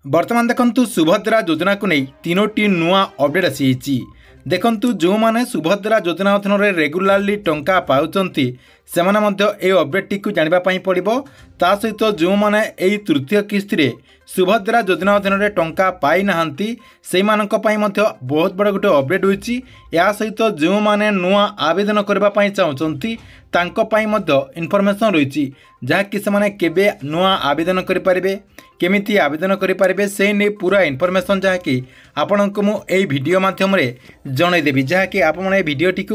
वर्तमान देखंतु सुभद्रा योजना को नहीं तीनोटी नुआ अपडेट आसी देखंतु जो माने सुभद्रा योजना अधीन रेगुलारली टंका पाउचंती सेमाने मध्य ए अपडेट टी जानिबा पई पड़िबो। ता सहित जो माने एई तृतीय किस्ती रे सुभद्रा योजना अधीन टंका पाई नाहंती सेई मानक पई मध्य बहुत बड़ गोटे अपडेट होईची। या सहित जो माने नुआ आवेदन करबा पई चाहुचंती तांको पई मध्य इन्फॉर्मेशन रहिची जहा कि सेमाने केबे नुआ आवेदन करि परिबे केमिति आवेदन करें से नहीं पूरा इनफॉरमेशन जहाँकि आपण को मुझे वीडियो माध्यम जनईदेवी जहाँकि आपने वीडियोटी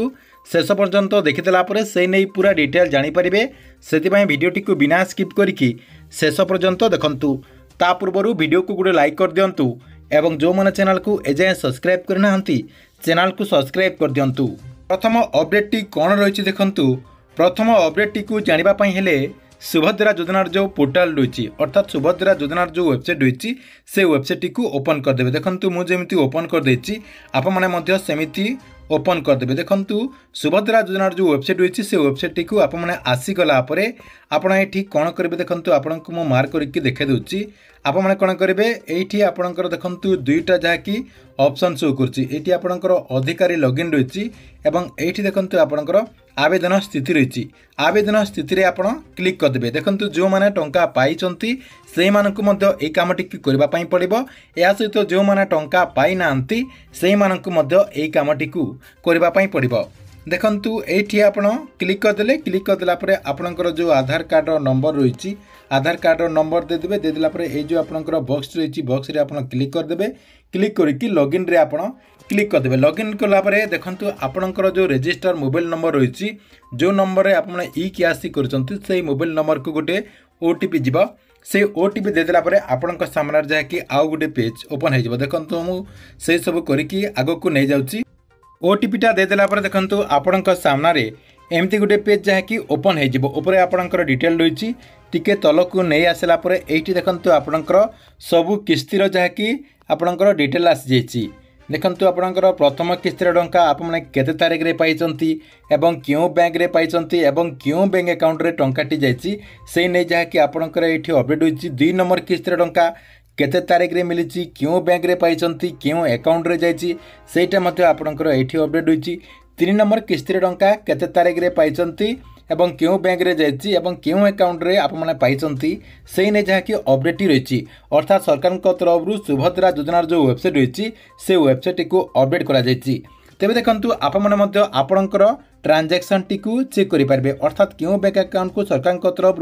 शेष पर्यंत देखीदेला से नहीं पूरा डिटेल जानीपारे से वीडियोटी बिना स्किप करके शेष पर्यंत देखंतु। ता पूर्व वीडियो को गोटे लाइक कर दिंतु एवं जो मैंने चैनल को एजाएं सब्सक्राइब करना चैनल को सब्सक्राइब कर दिंतु। प्रथम अपडेट टी कौन रही देखंतु। प्रथम अपडेट टी जानापी हेले सुभद्रा योजनार जो पोर्टाल रही अर्थात सुभद्रा योजनार जो वेबसाइट रही से वेबसाइट टी ओपन करदे। देखंतु मुझे ओपन कर देछि आपने सेमिति ओपन करदे। देखंतु सुभद्रा योजनार जो वेबसाइट रही से वेबसाइट टी आपने आसीगला आपड़ ये कौन करेंगे देखंतु आपको मु मार्क करके देखे दूची आपने कौन करेंगे ये आपंकर देखंतु दुईटा जहाँकि ऑप्शन शो करती आपंकर अधिकारी लॉगिन रही एवं ये देखंतु आपंकर आवेदन स्थिति रही आवेदन स्थिति रे आपण क्लिक करदे। देखंतु जो माने टंका पाइचंती से मानकु मध्य ए कामटी करबा पई पड़िबो। या सहित जो माने टंका पाई नांती से मानकु मध्य ए कामटी करबा पई पड़िबो। देखंतु एठी आपण क्लिक करदेला परे आपनकर जो आधार कार्ड नंबर रही आधार कार्ड नंबर देदेबे देदेला परे ए जो आपनकर बॉक्स रही बॉक्स रे आपण क्लिक करदेबे क्लिक करके लॉगिन रे आपण क्लिक करदे। लॉगिन कलापर देखंतु आपनकर जो रजिस्टर मोबाइल नंबर रही जो नंबर रे आपने ई कियासी करचंती से मोबाइल नंबर को गोटे ओटीपी जीव से ओटीपी देदेला परे आपनकर सामने जहाँकि आउ गोटे पेज ओपन हो। देखंतु मु से सब करिकी आगो को नहीं जाउची ओटीपीटा देदेला परे देखंतु आपनकर सामने एमती गोटे पेज जहाँकि ओपन होपर आपनकर डिटेल रही टिके तल को नहीं आसला परे एठी देखंतु आपनकर सबु किस्तीर जहाँकि आपनकर डिटेल आसी जाइछि। देखंतु आपनकर प्रथम किस्तीर टंका आपने केते तारिख रे पाइचंती एवं क्यों बैंक रे पाइचंती एवं क्यों बैंक अकाउंट रे टंकाटी जाइछि से नै जहाँकि आपनकर एठी अपडेट होइछि। 2 नंबर किस्तीर टंका केते तारिख रे मिलिछि क्यों बैंक रे पाइचंती क्यों अकाउंट रे जाइछि सेटा मते आपनकर एठी अपडेट होइछि। 3 नंबर किस्तीर टंका केते तारिख रे पाइचंती एवं क्यों बैंक रे जाइछि एवं क्यों अकाउंट रे आप माने पाइचंती से नै जहाँकि अपडेट रही अर्थात सरकार तरफ सुभद्रा योजनार जो वेबसाइट रही से वेबसाइट को अपडेट करा जाइछि। तेबे देखंतु आपमने आपणकर ट्रांजैक्शन टी चेक करेंगे अर्थात क्यों बैंक अकाउंट को सरकार तरफ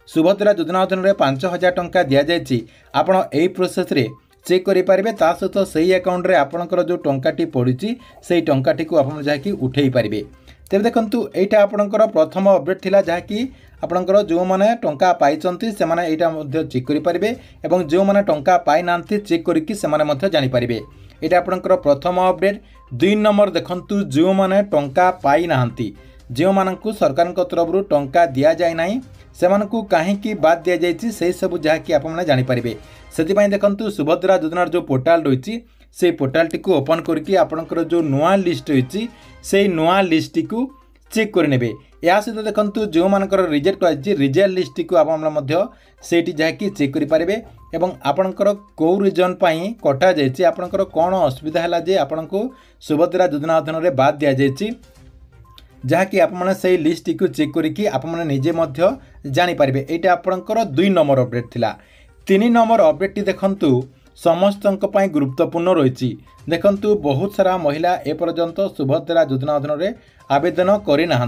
सुभद्रा योजना अधीन 5000 टंका दि जाइछि आपण एई प्रोसेस रे चेक करेंगे। ता सहित सही अकाउंट रे आपणकर जो टंकाटी पड़ी से टंकाटी को आप जाकि उठेई पारिबे। तेज देखंतु एटा आपणकर प्रथम अपडेट थिला जहाँकि आपणकर जो माने टंका पाइचंती से माने एटा मध्य चेक करि पारिबे एवं जो माने टंका पाई नांती चेक करिकि से माने मध्य जानि पारिबे। एटा आपणकर प्रथम अपडेट। 2 नंबर देखंतु जो माने टंका पाई नांती जो मानकु सरकार तरफ टंका दिया जाय नाही सेमानकु काहेकि बाद दिया जायछि से सब जहाँकि आप माने जानि पारिबे। सेति देखंतु सुभद्रा योजनार जो पोर्टाल रही से पोर्टाल टी ओपन करके आपणकर जो नुआ लिस्ट रही से नुआ लिस्ट टी चेक करेंगे। या सहित देखंतु जो मानकर रिजेक्ट आछि रिजेक्ट लिस्ट को आपठी जहाँकि चेक करेंगे एवं आपणकर कौ रिजन पई कटा जाइछि आपणकर कौन असुविधा है जे आपको सुभद्रा योजना अधीन बाद दि जाइछि जहाँकि आपने से लिस्ट को चेक करके आपने निजे जानीपारे। यहाँ आपणकर 2 नंबर अपडेट थिला। 3 नंबर अपडेट टी देखंतु समस्तों गुरुत्वपूर्ण रही देखंतु बहुत सारा महिला एपर्यंत सुभद्रा योजना अधीन आवेदन करना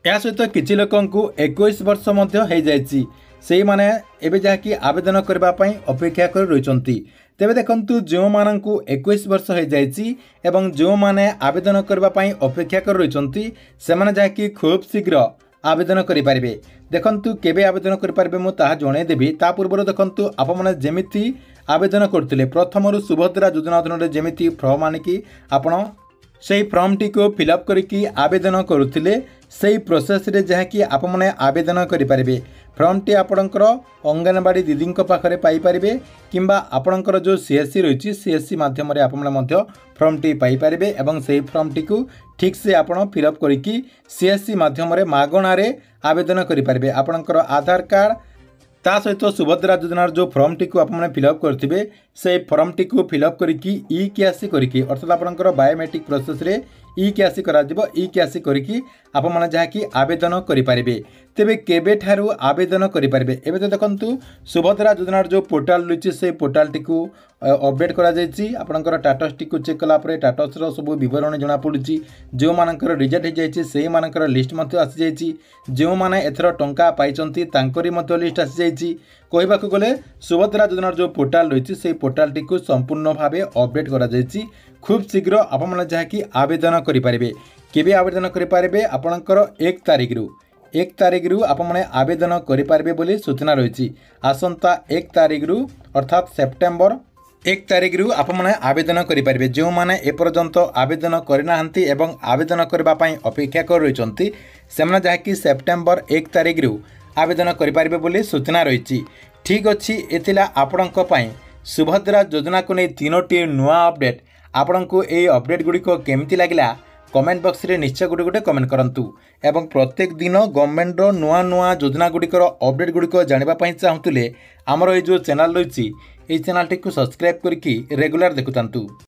या सहित किछि लोकंकु 21 वर्ष हो से माने एबे जाकि आवेदन करने अपेक्षा कर रही। तेबे देखंतु जो मानकु 21 वर्ष हो जाइछि एवं जो माने आवेदन करने अपेक्षा कर रही से माने जाकि खूब शीघ्र आवेदन करें। देखंतु केबे आवेदन करें मु ताहा जनईदेवी। ता पूर्व देखंतु आप माने जेमिति आवेदन करते प्रथम सुभद्रा योजना अधीन जेमिति फॉर्म आनिकी आपण से फॉर्म टी को फिलअप करके आवेदन करुले से प्रोसेस रे जहाँकि आप माने आवेदन करें। फॉर्म टी आपणकर अंगनवाड़ी दीदी पाखे पाइपारे किंबा आपणकर जो सीएससी रही सीएससी माध्यम आप फॉर्म टी पाइपारे एवं से फॉर्म टी को ठीक से आपण फिलअप करके सीएससी माध्यम मागणार आवेदन करें। आपणकर आधार कार्ड ता सहित सुभद्रा योजनार जो फर्मटी को आपने फिलअप करेंगे से फर्मटी को फिलअप करके ई केआसी करके अर्थात आपंकर बायोमेट्रिक प्रोसेस रे ई केआसी करा जिवो ई केआसी करके आपण माने जहाँकि आवेदन करेंगे तेबे केबे ठारू आवेदन करेंगे एबे तो देखंतु सुभद्रा योजनार जो पोर्टाल रही से पोर्टाल टी को अपडेट करा जायछि आपनकर स्टेटस टी को चेक कला परे स्टेटस रो सब विवरण जणा पड़ुछि जो मानकर रिजल्ट हो जायछि सेही मानकर लिस्ट मते आसी जायछि जो माने एथरो टंका पाइचंती तांकरी मते लिस्ट आसी जायछि कहबाक गले सुभद्रा योजनार जो पोर्टाल रही से पोर्टाल टी को संपूर्ण भावे अपडेट करा जायछि खूब शीघ्र आपण माने जहाँकि आवेदन करेंगे केबे आवेदन करेंगे आपणकर 1 तारिख रु आपण माने आवेदन करेंगे बोली सूचना रही आसंता 1 तारिख रु अर्थात सेप्टेम्बर 1 तारिख रु आपण माने आवेदन करेंगे जो माने एपर्यंत आवेदन करनाहांती एवं आवेदन करबा पई अपेक्षा कर रहिसंती सेमना जहाँकि सेप्टेम्बर 1 तारिख रु आवेदन करेंगे बोली सूचना रही ठीक अच्छी एथिला आपणक पई सुभद्रा योजना को नहीं 3टी नुआ अपडेट आपण को ये अपडेट गुड़िक केमती लगिला कमेंट बॉक्स रे निश्चय गोटे गोटे कमेंट करंतु एवं प्रत्येक दिन गवर्नमेंट रो नुआ नुआ योजना गुड़िकर अपडेट गुड़िक जानिबा पई चाहुतले हमर ए जो चैनल रही ये चैनल टी को सब्सक्राइब करके रेगुलर देखुतांतु।